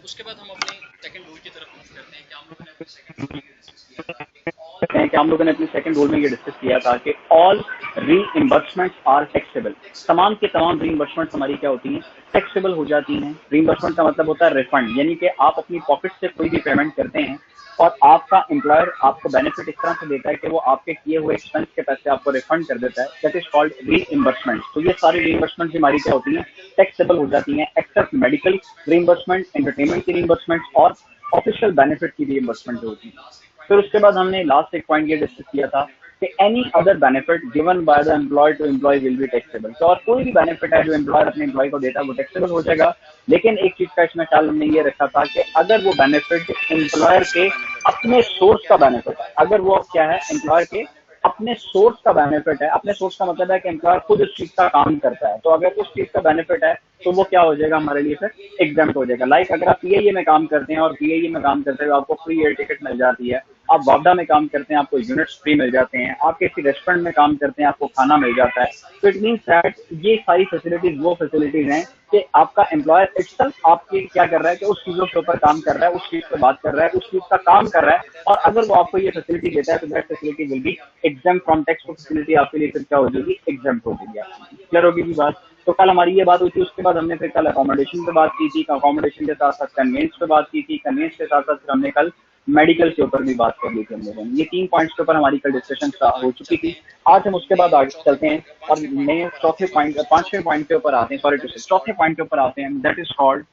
उसके बाद हम अपने सेकंड रूल की तरफ मूव करते हैं कि हम लोगों ने अपने सेकंड रूल में ये डिस्कस किया था कि ऑल करते हैं कि हम लोगों ने अपने सेकंड रूल में ये डिस्कस किया था कि ऑल रीइंबर्समेंट्स आर टैक्सेबल। तमाम के तमाम रीइंबर्समेंट्स हमारी क्या होती हैं, टैक्सेबल हो जाती हैं। रीइंबर्समेंट का मतलब होता है रिफंड, यानी कि आप अपनी पॉकेट से कोई भी पेमेंट करते हैं और आपका एम्प्लॉयर आपको बेनिफिट इस तरह से देता है कि वो आपके किए हुए एक्सपेंस के पैसे आपको रिफंड कर देता है। That is called reimbursement. तो ये सारी रीइंबर्समेंट हमारी क्या होती हैं, टैक्सेबल हो जाती हैं, एक्सेप्ट मेडिकल रीइंबर्समेंट, एंटरटेनमेंट की रीइंबर्समेंट और ऑफिशियल बेनिफिट की रीइंबर्समेंट होती है। फिर उसके बाद हमने लास्ट एक पॉइंट ये डिस्कस किया था कि any other benefit given by the employ to employ will be taxable. तो और कोई भी बेनिफिट है जो एम्प्लॉयर अपने एम्प्लॉय को देता है वो टैक्सेबल हो जाएगा। लेकिन एक चीज का इसमें ख्याल हमने ये रखा था कि अगर वो बेनिफिट एम्प्लॉयर के अपने सोर्स का बेनिफिट है, अगर वो क्या है एम्प्लॉयर के अपने सोर्स का बेनिफिट है, अपने सोर्स का मतलब है कि एम्प्लॉयर खुद उस चीज का काम करता है, तो अगर उस चीज का बेनिफिट है तो वो क्या हो जाएगा हमारे लिए, फिर एग्जाम्प्ट हो जाएगा। लाइक अगर आप पीआईए में काम करते हैं और पीआईए में काम करते हुए आपको फ्री एयर टिकट मिल जाती है, आप वापडा में काम करते हैं आपको यूनिट्स फ्री मिल जाते हैं, आप किसी रेस्टोरेंट में काम करते हैं आपको खाना मिल जाता है, तो इट मीन्स दैट ये सारी फैसिलिटीज वो फैसिलिटीज हैं कि आपका एम्प्लॉयर इटसेल्फ आपके क्या कर रहा है कि उस चीजों के ऊपर काम कर रहा है, उस चीज पे बात कर रहा है, उस चीज का काम कर रहा है, और अगर वो आपको ये फैसिलिटी देता है तो that facility will B exempt from tax. तो फैसिलिटी आपके लिए फिर क्या हो जाएगी, एग्जाम्प्ट हो जाएगी। क्लियर होगी भी बात। तो कल हमारी ये बात हुई थी, उसके बाद हमने फिर कल अकोमोडेशन पे बात की थी, अकोमोडेशन के साथ साथ कन्वेंस पे बात की थी, कन्वेंस के साथ साथ फिर हमने कल मेडिकल के ऊपर भी बात कर ली थी हम लोगों ने। ये 3 पॉइंट्स के ऊपर हमारी कल डिस्कशन हो चुकी थी। आज हम उसके बाद आगे चलते हैं और नए चौथे पॉइंट, पांचवें पॉइंट के ऊपर आते हैं, सॉरी टू से चौथे पॉइंट के ऊपर आते हैं, दैट इज कॉल्ड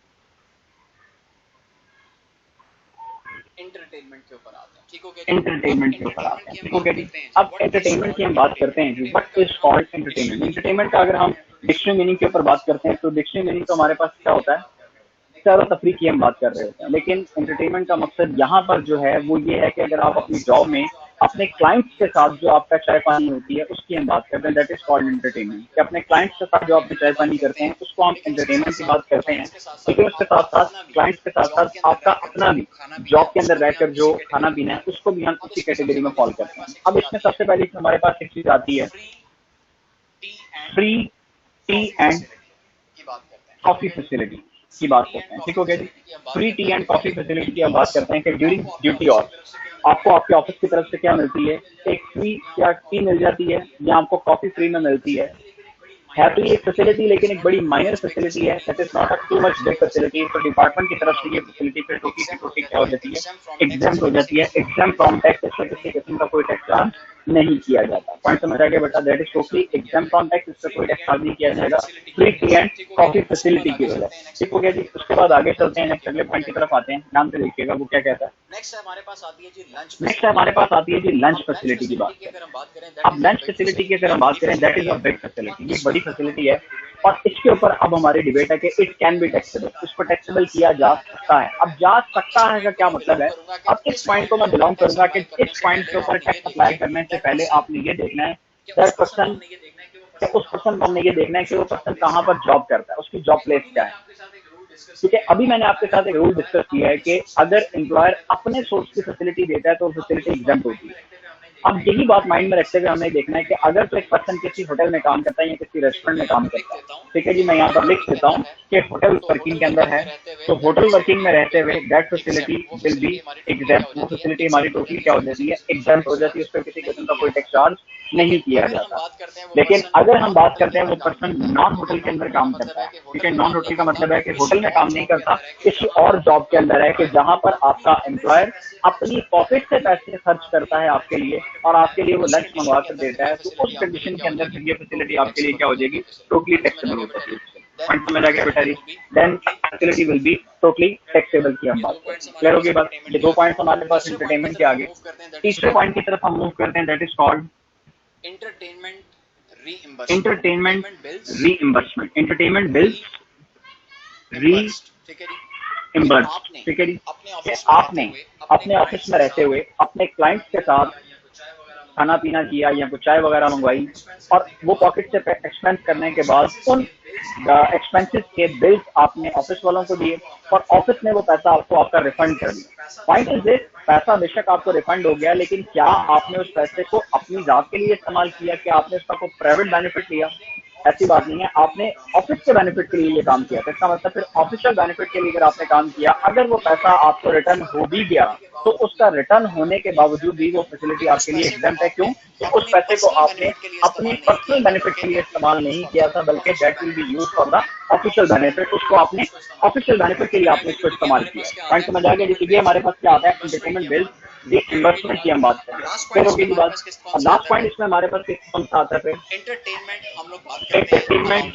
एंटरटेनमेंट के ऊपर आते हैं। ठीक हो गया, एंटरटेनमेंट के ऊपर आते हैं। ठीक हो गया जी। अब एंटरटेनमेंट की हम बात करते हैं जी, what is called entertainment. Entertainment का अगर हम डिक्शनरी मीनिंग के ऊपर बात करते हैं तो डिक्शनरी मीनिंग तो हमारे पास क्या होता है, सैर तफरी की हम बात कर रहे होते हैं। लेकिन एंटरटेनमेंट का मकसद यहाँ पर जो है वो ये है कि अगर आप अपनी जॉब में अपने क्लाइंट्स के साथ जो आपका चाय पानी होती है उसकी हम बात करते हैं, दैट इज कॉल्ड एंटरटेनमेंट। कि अपने क्लाइंट्स के साथ जो आप चाय पानी करते हैं उसको हम एंटरटेनमेंट की बात करते हैं। लेकिन उसके साथ साथ क्लाइंट्स के साथ साथ आपका अपना भी जॉब के अंदर रहकर जो खाना पीना है उसको भी हम उसी कैटेगरी में फॉलो करते हैं। अब इसमें सबसे पहले हमारे पास एक चीज आती है, free tea and coffee facility की बात करते हैं। ठीक हो गया जी। Free tea and coffee facility की हम बात करते हैं कि ड्यूरिंग ड्यूटी और आपको आपके ऑफिस की तरफ से क्या मिलती है, एक फ्री क्या टी मिल जाती है या आपको कॉफी फ्री में मिलती है तो ये फैसिलिटी लेकिन एक बड़ी माइनर फैसिलिटी है, that is not a too much big facility. तो डिपार्टमेंट की तरफ से ये फैसिलिटी फिर टोटी की टोटी क्या हो जाती है, एग्जाम्प्ट हो जाती है, एग्जाम्प्ट फ्रॉम टैक्स। इसमें किसी किस्म का कोई टैक्स चार्ज नहीं किया जाता। पॉइंट समझ आ गया बेटा, that is totally exempt from tax, इस पर कोई टैक्स चार्ज नहीं किया जाएगा free tea and coffee facility की वजह। ठीक हो गया जी। उसके बाद आगे चलते हैं, नेक्स्ट अगले पॉइंट की तरफ आते हैं, ध्यान से देखिएगा वो क्या कहता है। नेक्स्ट हमारे पास आती है जी लंच। नेक्स्ट हमारे पास आती है जी लंच फैसिलिटी की बात। अब लंच फैसिलिटी की अगर हम बात करें that is a big facility, ये बड़ी फैसिलिटी है और इसके ऊपर अब हमारी डिबेट है कि इट कैन बी टैक्सेबल, इसको टैक्सेबल किया जा सकता है। अब जा सकता है का क्या मतलब है, अब इस पॉइंट को मैं बिलोंग करूंगा कि इस पॉइंट के ऊपर टैक्स अप्लाई करने से पहले आपने ये देखना है दैट पर्सन, उस पर्सन को हमने ये देखना है कि वो पर्सन कहाँ पर जॉब करता है, उसकी जॉब प्लेस क्या है। क्योंकि अभी मैंने आपके साथ एक रूल डिस्कस किया है कि अगर एम्प्लॉयर अपने सोर्स की फैसिलिटी देता है तो फैसिलिटी एग्जाम्प्ट होती है। अब यही बात माइंड में रखते हुए हमने देखना है कि अगर तो एक पर्सन किसी होटल में काम करता है या किसी रेस्टोरेंट में काम करता है, ठीक है जी, मैं यहाँ पर लिख देता हूँ कि होटल वर्किंग के अंदर है, तो होटल वर्किंग में रहते हुए that facility will B exempt. वो फैसिलिटी हमारी टोटली क्या हो जाती है, एग्जाम्प्ट हो जाती है, उस पर किसी किस्म का कोई टैक्स चार्ज नहीं किया जाता। लेकिन अगर हम बात करते हैं वो पर्सन नॉन होटल के अंदर काम करता है, ठीक है, नॉन होटल का मतलब है कि होटल में काम नहीं करता, किसी और जॉब के अंदर है कि जहां पर आपका एम्प्लॉयर अपनी पॉकेट से पैसे खर्च करता है आपके लिए और आपके लिए वो लंच मंगवा कर देता है, तो उस कंडीशन के अंदर फिर ये फैसिलिटी आपके लिए क्या हो जाएगी, टोटली टैक्सेबल हो जाएगी। पॉइंट समझ आ गया बेटा जी। Then facility will be totally taxable की हम बात करें। क्लियर होगी बात। ये 2 पॉइंट्स हमारे पास एंटरटेनमेंट के आगे। तीसरे पॉइंट की तरफ हम मूव करते हैं, that is called entertainment reimbursement. Entertainment bills reimburse. ठीक है जी। आपने अपने ऑफिस में रहते हुए अपने क्लाइंट्स के साथ खाना पीना किया या कुछ चाय वगैरह मंगवाई और वो पॉकेट से एक्सपेंस करने के बाद उन एक्सपेंसेस के बिल्स आपने ऑफिस वालों को दिए और ऑफिस ने वो पैसा आपको आपका रिफंड कर दिया। पॉइंट इज दिस, पैसा बेशक आपको रिफंड हो गया, लेकिन क्या आपने उस पैसे को अपनी जात के लिए इस्तेमाल किया, क्या आपने उसका कोई प्राइवेट बेनिफिट लिया? ऐसी बात नहीं है, आपने ऑफिस के बेनिफिट के लिए ये काम किया, तो इसका मतलब फिर ऑफिशियल बेनिफिट के लिए अगर आपने काम किया, अगर वो पैसा आपको रिटर्न हो भी गया तो उसका रिटर्न होने के बावजूद भी वो फैसिलिटी आपके लिए एग्जाम्प्ट है। क्यों? तो उस पैसे को आपने अपनी पर्सनल बेनिफिट के लिए इस्तेमाल नहीं किया था, बल्कि that will be use for the official benefit. उसको आपने ऑफिशियल बेनिफिट के लिए आपने इसको इस्तेमाल किया। पॉइंट समझ आ गया? जैसे हमारे पास क्या आता है, एंटरटेनमेंट बिल, इन्वेस्टमेंट की हम बात करें, फिर होगी की बात। लास्ट पॉइंट इसमें हमारे पास कौन सा आता है? फिर एंटरटेनमेंट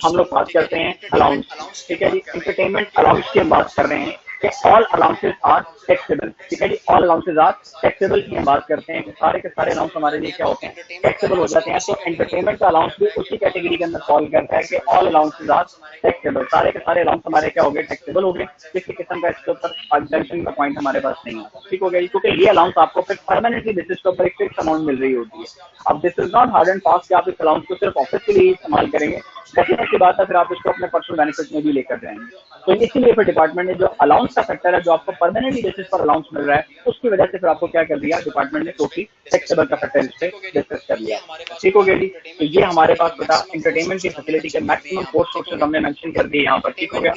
हम लोग बात करते हैं अलाउंस, ठीक है जी। एंटरटेनमेंट अलाउंस की हम बात कर रहे हैं कि ऑल अलाउंसेज आर टैक्सेबल, ठीक है जी। ऑल अलाउंसेज आर टैक्सेबल की हम बात करते हैं कि सारे के सारे अलाउंस हमारे लिए क्या होते हैं, टैक्सेबल हो जाते हैं। तो एंटरटेनमेंट का अलाउंस भी उसी कैटेगरी के अंदर फॉल करता है कि ऑल अलाउंसेज आर टैक्सेबल, सारे के सारे अलाउंस हमारे क्या हो गए, टैक्सेबल हो गए। किसी किस्म का इसके ऊपर एग्जेम्पशन का पॉइंट हमारे पास नहीं आता, ठीक हो गया जी। क्योंकि ये अलाउंस आपको फिर परमानेंटली बेसिस के ऊपर एक फिक्स अमाउंट मिल रही होती है। अब this is not hard and fast कि आप इस अलाउंस को सिर्फ ऑफिस के लिए इस्तेमाल करेंगे, डेफिनेट की बात है, फिर आप इसको अपने पर्सनल बेनिफिट में भी लेकर जाएंगे। तो इसीलिए फिर डिपार्टमेंट ने जो अलाउंस का फैक्टर है, जो आपको परमानेंटली बेसिस पर अलाउंस मिल रहा है, उसकी वजह से फिर आपको क्या कर दिया डिपार्टमेंट ने, टोटली टैक्सेबल का फैक्टर इस पे डिस्कस कर लिया। ठीक हो गया जी। तो ये हमारे पास बता एंटरटेनमेंट की फैसिलिटी के मैक्सिमम 4 सोर्सेज हमने मेंशन कर दिए यहाँ पर। ठीक हो गया।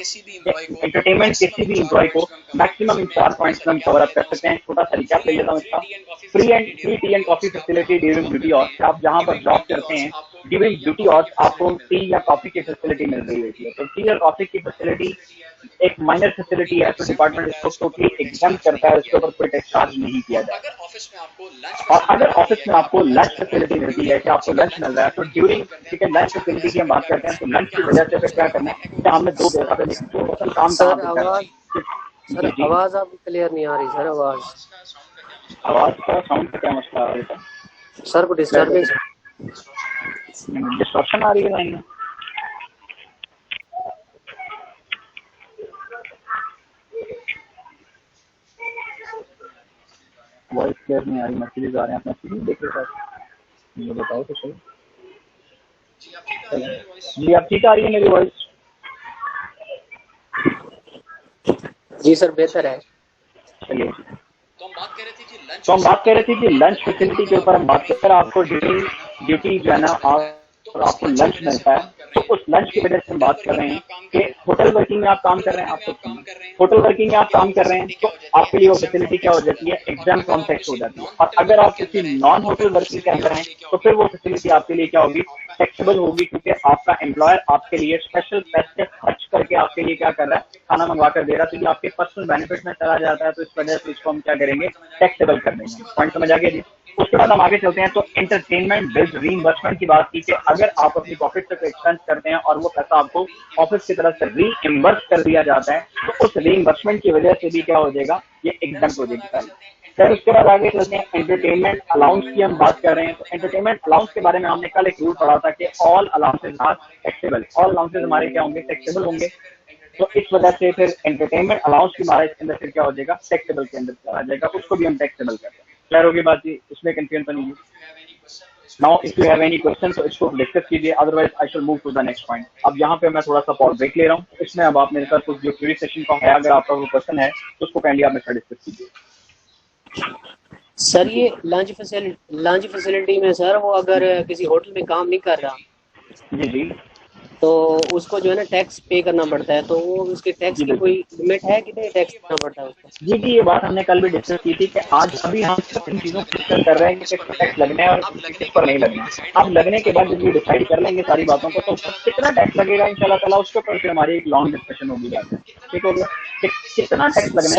एंटरटेनमेंट किसी भी एम्प्लॉय को मैक्सिमम इन 4 पॉइंट्स में हम कवर अप कर सकते हैं। छोटा सा रिकैप ले लेता हूँ इसका। Free tea and coffee facility during duty hours, आप जहाँ पर जॉब करते हैं ड्यूरिंग ड्यूटी आवर्स आपको टी या कॉफी की फैसिलिटी मिल रही होती है। तो टी और कॉफी की फैसिलिटी एक माइनर फैसिलिटी है, तो डिपार्टमेंट इसको टोटली एग्जाम्प्ट करता है, उसके ऊपर कोई टैक्स चार्ज नहीं किया जाए। और अगर ऑफिस में आपको लंच फैसिलिटी मिलती है कि आपको लंच मिल रहा है, तो ड्यूरिंग, ठीक है, लंच फैसिलिटी की हम बात करते हैं, तो लंच की वजह से फिर क्या करना है कि हमने 2 जगह पे काम कहाँ सर पे करना है। सर जी जी, आवाज आपकी क्लियर नहीं आ रही सर। आवाज का साउंड का क्या मसला आ रहा है? सर को डिस्टर्बेंस। डिस्ट्रक्शन आ रही है लाइन में। वॉइस क्लियर नहीं आ रही, मैसेजेस आ रहे हैं, मैसेज देख रहे हैं, मुझे बताओ तो सही। जी आप ठीक आ रही है मेरी वॉइस? जी सर बेहतर है। चलिए, तो हम बात कर रहे थे कि लंच फैसिलिटी के ऊपर हम बात कर रहे हैं। आपको ड्यूरिंग ड्यूटी जो है ना, आपको लंच मिलता है, तो उस लंच की वजह से हम बात कर रहे हैं कि होटल वर्किंग में आप काम कर रहे हैं, होटल वर्किंग में आप काम कर रहे हैं, तो आपके लिए वो फैसिलिटी क्या हो जाती है, एग्जाम फ्रॉम टैक्स हो जाती है। और अगर आप किसी नॉन होटल वर्किंग के अंदर हैं, तो फिर वो फैसिलिटी आपके लिए क्या होगी, टैक्सेबल होगी, क्योंकि आपका एम्प्लॉयर आपके लिए स्पेशल पैसे खर्च करके आपके लिए क्या कर रहा है, खाना मंगवा कर दे रहा है, तो ये आपके पर्सनल बेनिफिट में चला जाता है। तो इस वजह से इसको हम क्या करेंगे, टैक्सेबल कर देंगे। पॉइंट समझ आ गया जी। उसके बाद हम आगे चलते हैं। तो एंटरटेनमेंट बिल्स रीइंबर्समेंट की बात की कि अगर आप अपनी पॉकेट से एक्सपेंस करते हैं और वो पैसा आपको ऑफिस की तरफ से रीइंबर्स कर दिया जाता है, तो उस रीइंबर्समेंट की वजह से भी क्या हो जाएगा, ये एग्जम्प्ट हो जाएगी। सर उसके बाद आगे चलते हैं, एंटरटेनमेंट अलाउंस की हम बात कर रहे हैं। तो एंटरटेनमेंट अलाउंस के बारे में हमने कल एक रूल पढ़ा था कि all allowances are taxable, all allowances हमारे क्या होंगे, टैक्सेबल होंगे। तो इस वजह से फिर एंटरटेनमेंट अलाउंस की हमारा इसके अंदर फिर क्या हो जाएगा, टैक्सेबल के अंदर चला जाएगा, उसको भी हम टैक्सेबल करते हैं। क्लियर होगी बात जी, इसमें कंफ्यूजन नहीं है। Now if you have any question तो इसको डिस्कस कीजिए, otherwise I shall move to the next point. अब यहाँ पे मैं थोड़ा सा पॉज ब्रेक ले रहा हूँ, इसमें अब आप मेरे साथ कुछ जो क्यूरी सेशन का है, अगर आपका कोई क्वेश्चन है तो उसको काइंडली आप मेरे साथ डिस्कस कीजिए। सर ये लंच फैसिलिटी में सर वो अगर किसी होटल में काम नहीं कर रहा जी जी, तो उसको जो है ना टैक्स पे करना पड़ता है, तो वो उसके टैक्स की कोई लिमिट है, कितने टैक्स देना पड़ता है उसको? जी जी, ये बात हमने कल भी डिस्कस की थी कि आज अभी हम इन चीजों को डिस्कस कर रहे हैं कि टैक्स लगना है और किस पर नहीं लगना है। अब लगने के बाद जब ये डिसाइड कर लेंगे सारी बातों को, तो कितना टैक्स लगेगा इंशाल्लाह ताला उसके ऊपर फिर हमारी एक लॉन्ग डिस्कशन होगी। ठीक हो गया, कितना टैक्स लगना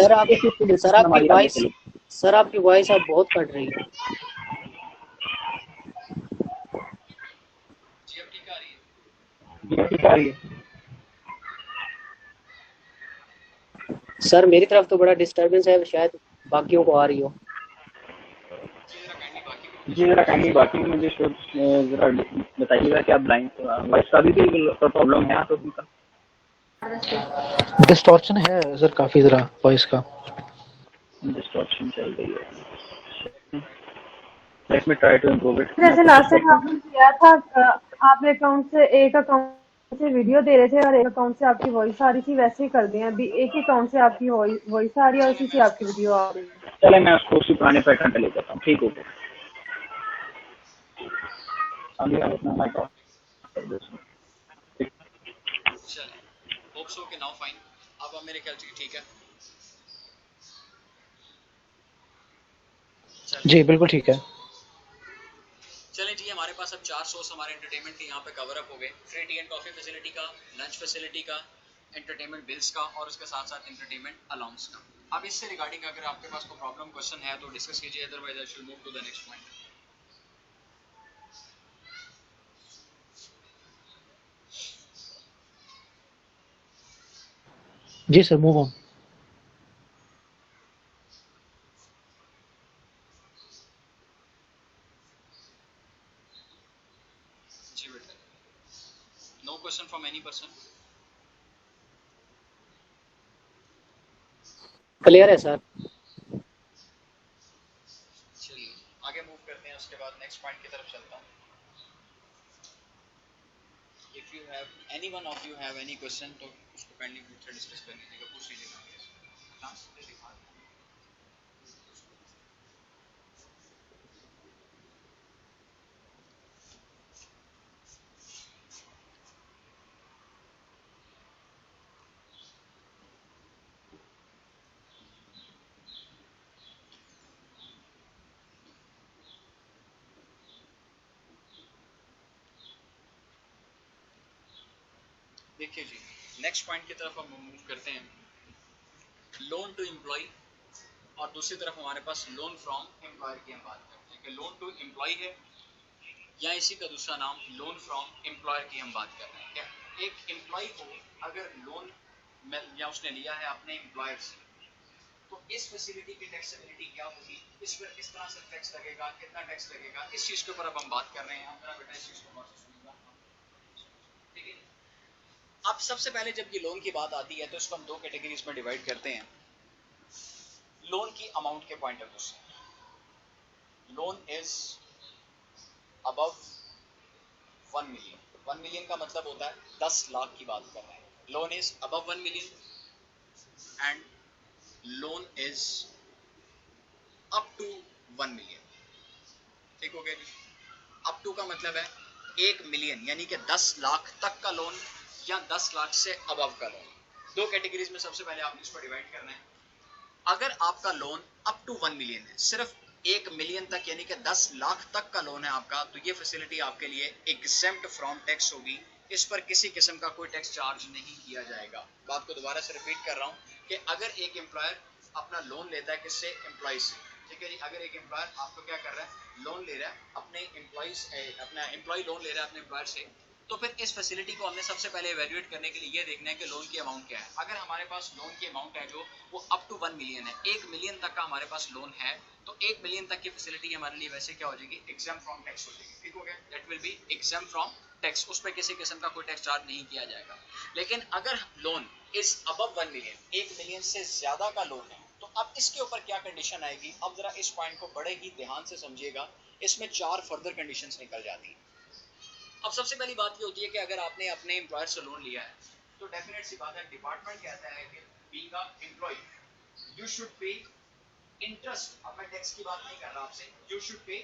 है, सर आपकी वॉइस अब बहुत कट रही है। ठीक आ रही है? सर मेरी तरफ तो बड़ा डिस्टरबेंस है, शायद बाकियों को आ रही हो। जी जरा काइंडली बाकी मुझे जरा बताइएगा कि आप ब्लाइंड वॉइस का भी प्रॉब्लम है तो उनका डिस्टॉर्शन है सर, काफी जरा वॉइस का डिस्टॉर्शन चल रही है। Let me try to improve it. जैसे लास्ट टाइम आपने किया था, आपने एक अकाउंट से वीडियो दे रहे थे और एक अकाउंट से आपकी वॉइस आ रही थी, वैसे ही कर दें। अभी एक ही अकाउंट से आपकी वॉइस आ रही है और उसी से आपकी वीडियो आ रही है। चले मैं उसको उसी पुराने पैटर्न पे ले जाता हूँ। ठीक हो गया। चलें, होप सो कि नाउ फाइन। अब मेरे ख्याल से ठीक है। जी बिल्कुल ठीक है। चलें जी, हमारे पास अब 4 सोर्स हमारे एंटरटेनमेंट के यहाँ पे कवर अप हो गए। Free tea and coffee facility का, लंच फैसिलिटी का, एंटरटेनमेंट बिल्स का और उसके साथ साथ एंटरटेनमेंट अलाउंस का। अब इससे रिगार्डिंग अगर आपके पास कोई प्रॉब्लम क्वेश्चन है तो डिस्कस कीजिए, otherwise I should move to the next point. जी सर, मूव ऑन। जी बेटा, no question from any person. Clear है सर। चलिए आगे मूव करते हैं, उसके बाद नेक्स्ट पॉइंट की तरफ चलता हूँ। If you have any one of you have any question तो उसको काइंडली मुझसे डिस्कस कर लीजिएगा, पूछ लीजिएगा। देखिए जी, नेक्स्ट पॉइंट की तरफ हम मूव करते हैं। लोन टू एम्प्लॉय और दूसरी तरफ हमारे पास लोन फ्रॉम एम्प्लॉयर की हम बात करते हैं कि लोन टू एम्प्लॉय है या इसी का दूसरा नाम लोन फ्रॉम एम्प्लॉयर की हम बात कर रहे हैं। क्या एक एम्प्लॉय को अगर लोन या उसने लिया है अपने एम्प्लॉयर से, तो इस फैसिलिटी की टैक्सेबिलिटी क्या होगी, इस पर किस तरह से टैक्स लगेगा, कितना टैक्स लगेगा, इस चीज के ऊपर अब हम बात कर रहे हैं। मेरा बेटा इस चीज को बहुत सुनिएगा, ठीक है। अब सबसे पहले जब ये लोन की बात आती है तो इसको हम दो कैटेगरीज में डिवाइड करते हैं लोन की अमाउंट के पॉइंट ऑफ व्यू से। Loan is above 1 million. 1 million का मतलब होता है 10 लाख की बात कर रहे हैं। Loan is above 1 million and loan is up to 1 million. ठीक हो गया जी। अप टू का मतलब है 1 मिलियन यानी कि 10 लाख तक का लोन या 10 लाख से अबव का लोन। दो कैटेगरीज में सबसे पहले आपने इसको डिवाइड करना है। अगर आपका लोन अप टू 1 मिलियन है, सिर्फ 1 मिलियन तक यानी कि 10 लाख तक का लोन है आपका, तो ये फैसिलिटी आपके लिए एग्जेम्प्ट फ्रॉम टैक्स होगी। इस पर किसी किस्म का कोई टैक्स चार्ज नहीं किया जाएगा। बात को दोबारा से रिपीट कर रहा हूं कि अगर एक एम्प्लॉयर अपना लोन लेता है किससे, एम्प्लॉय से, ठीक है जी। अगर एक एम्प्लॉयर आपको क्या कर रहा है, लोन ले रहा है अपने एम्प्लॉयज, अपना एम्प्लॉय लोन ले रहा है अपने एम्प्लॉयर से, तो फिर इस फैसिलिटी को हमने सबसे पहले इवैल्यूएट करने के लिए ये देखना है कि लोन की अमाउंट क्या है। अगर हमारे पास लोन की अमाउंट है जो वो अप टू 1 मिलियन है, 1 मिलियन तक का हमारे पास लोन है, तो 1 मिलियन तक की फैसिलिटी हमारे लिए वैसे क्या हो जाएगी, एग्जाम फ्रॉम टैक्स हो जाएगी। ठीक हो गया, that will be exam from tax, उस पर किसी किस्म का कोई टैक्स चार्ज नहीं किया जाएगा। लेकिन अगर loan is above 1 million, 1 million से ज्यादा का लोन है, तो अब इसके ऊपर क्या कंडीशन आएगी। अब जरा इस पॉइंट को बड़े ही ध्यान से समझिएगा, इसमें 4 फर्दर कंडीशंस निकल जाती हैं। अब सबसे पहली बात ये होती है कि अगर आपने अपने एम्प्लॉयर से लोन लिया है तो डेफिनेट सी बात है, डिपार्टमेंट कहता है कि being a employ you should pay interest. अब मैं टैक्स की बात नहीं कर रहा आपसे, you should pay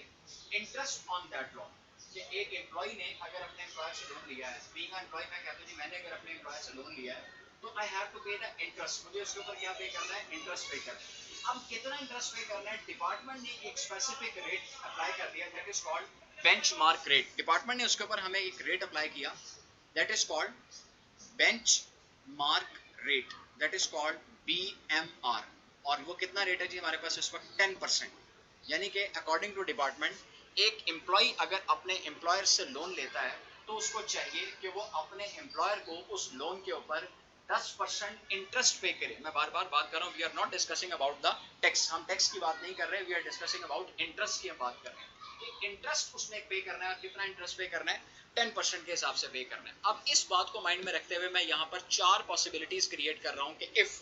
interest on that loan. कि एक एम्प्लॉय ने अगर अपने एम्प्लॉयर से लोन लिया है, बीइंग अ एम्प्लॉय मैं कहता हूं जी मैंने अगर अपने एम्प्लॉयर से लोन लिया है तो आई हैव टू पे द इंटरेस्ट। मुझे उसके ऊपर क्या पे करना है, इंटरेस्ट पे करना है। अब कितना इंटरेस्ट पे करना है, डिपार्टमेंट ने एक स्पेसिफिक रेट अप्लाई कर दिया, that is called benchmark rate. Department ने उसके ऊपर हमें एक रेट अप्लाई किया, that is called benchmark rate, that is called BMR। और वो कितना रेट है जी हमारे पास इस वक्त, 10%। यानी कि अकॉर्डिंग टू डिपार्टमेंट एक एम्प्लॉय अगर अपने एम्प्लॉयर से लोन लेता है तो उसको चाहिए कि वो अपने एम्प्लॉयर को उस लोन के ऊपर 10% इंटरेस्ट पे करे। मैं बार बार बात कर रहा हूँ, we are not discussing about the tax, हम टैक्स की बात नहीं कर रहे, we are discussing about interest की हम बात कर रहे हैं। कि इंटरेस्ट उसने पे करना है, और कितना इंटरेस्ट पे करना है, 10% के हिसाब से पे करना है। अब इस बात को माइंड में रखते हुए मैं यहाँ पर 4 पॉसिबिलिटीज क्रिएट कर रहा हूँ कि if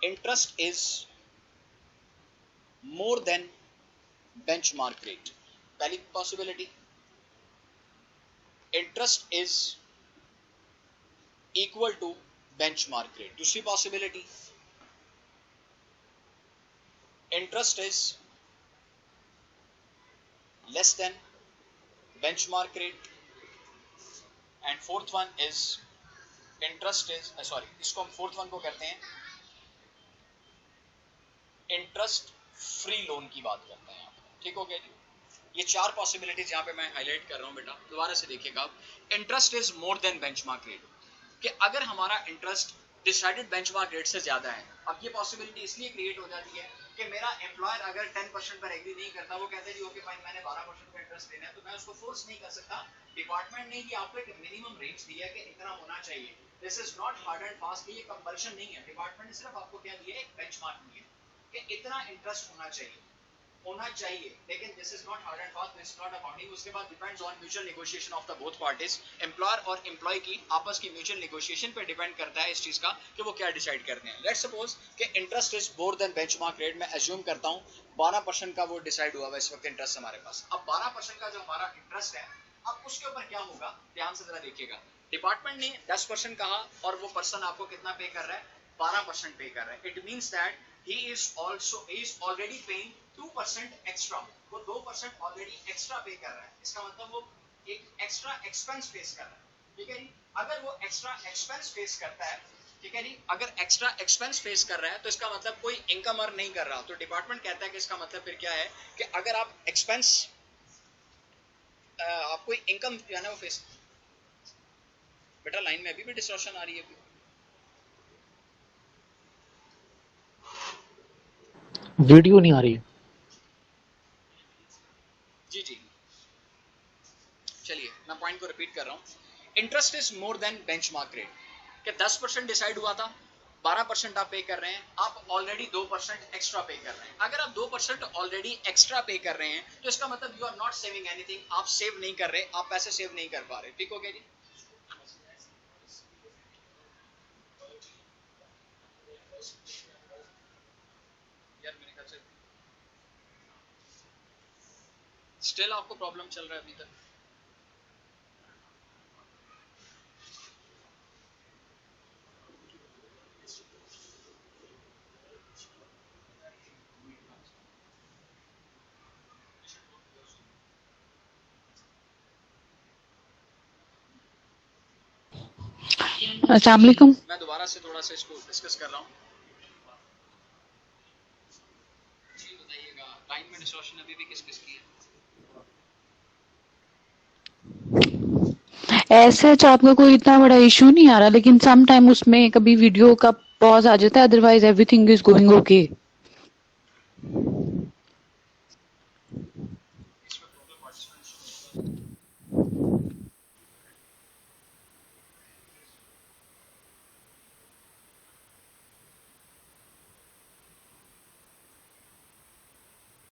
interest is more than benchmark rate, पहली possibility, interest is equal to benchmark rate, दूसरी possibility, interest is less than benchmark rate, and fourth one is interest is इसको हम fourth one को कहते हैं इंटरेस्ट फ्री लोन की बात करते हैं यहाँ पे, ठीक हो गया जी। ये चार पॉसिबिलिटीज यहाँ पे मैं हाईलाइट कर रहा हूँ बेटा, दोबारा से देखिएगा आप। Interest is more than benchmark rate, कि अगर हमारा इंटरेस्ट डिसाइडेड बेंचमार्क रेट से ज्यादा है। अब ये पॉसिबिलिटी इसलिए क्रिएट हो जाती है कि मेरा एम्प्लॉयर अगर 10% पर एग्री नहीं करता, वो कहते हैं जी ओके फाइन मैंने 12% का इंटरेस्ट देना है, तो मैं उसको फोर्स नहीं कर सकता। डिपार्टमेंट ने ही आपको एक मिनिमम रेंज दिया है कि इतना होना चाहिए। This is not hard and fast, ये कंपल्शन नहीं है। डिपार्टमेंट ने सिर्फ आपको क्या दिया है, एक बेंचमार्क दिया है कि इतना इंटरेस्ट होना चाहिए, लेकिन this is not hard and fast, this is not accounting. उसके बाद depends on mutual negotiation of the both parties. Employer और एम्प्लॉय की आपस की म्यूचुअल नेगोशिएशन पे डिपेंड करता है इस चीज का कि वो क्या डिसाइड करते हैं। लेट्स सपोज कि interest is more than benchmark rate, मैं अज्यूम करता हूं 12% का वो डिसाइड हुआ है इस वक्त इंटरेस्ट हमारे पास। अब 12% का जो हमारा इंटरेस्ट है, अब उसके ऊपर क्या होगा, ध्यान से जरा देखिएगा। डिपार्टमेंट ने 10% कहा और वो पर्सन आपको कितना पे कर रहा है, 12% पे कर रहा है। It means that he is already paying 2% extra, वो 2% ऑलरेडी एक्स्ट्रा पे कर रहा है। इसका मतलब वो एक एक्स्ट्रा एक्सपेंस फेस कर रहा है, ठीक है जी। अगर वो एक्स्ट्रा एक्सपेंस फेस करता है, ठीक है जी, अगर एक्स्ट्रा एक्सपेंस फेस कर रहा है तो इसका मतलब कोई इनकम अर्न नहीं कर रहा। तो डिपार्टमेंट कहता है कि इसका मतलब फिर क्या है कि अगर आप एक्सपेंस आप कोई इनकम जो है ना वो फेस, बेटा लाइन में अभी भी डिस्टॉर्शन आ रही है। वीडियो नहीं आ रही। जी जी, चलिए मैं पॉइंट को रिपीट कर रहा हूँ। Interest is more than benchmark rate, कि 10% डिसाइड हुआ था, 12% आप पे कर रहे हैं, आप ऑलरेडी 2% एक्स्ट्रा पे कर रहे हैं। अगर आप 2% ऑलरेडी एक्स्ट्रा पे कर रहे हैं तो इसका मतलब you are not saving anything, आप सेव नहीं कर रहे, आप पैसे सेव नहीं कर पा रहे, ठीक हो गया जी। यार मेरे ख्याल से स्टिल आपको प्रॉब्लम चल रहा है अभी तक। अस्सलाम वालेकुम। मैं दोबारा से थोड़ा सा इसको डिस्कस कर रहा हूँ। जी बताइएगा, लाइन में डिस्टॉर्शन अभी भी किस किस की है? ऐसे आपका कोई इतना बड़ा इशू नहीं आ रहा, लेकिन सम टाइम उसमें कभी वीडियो का पॉज आ जाता है, otherwise everything is going okay.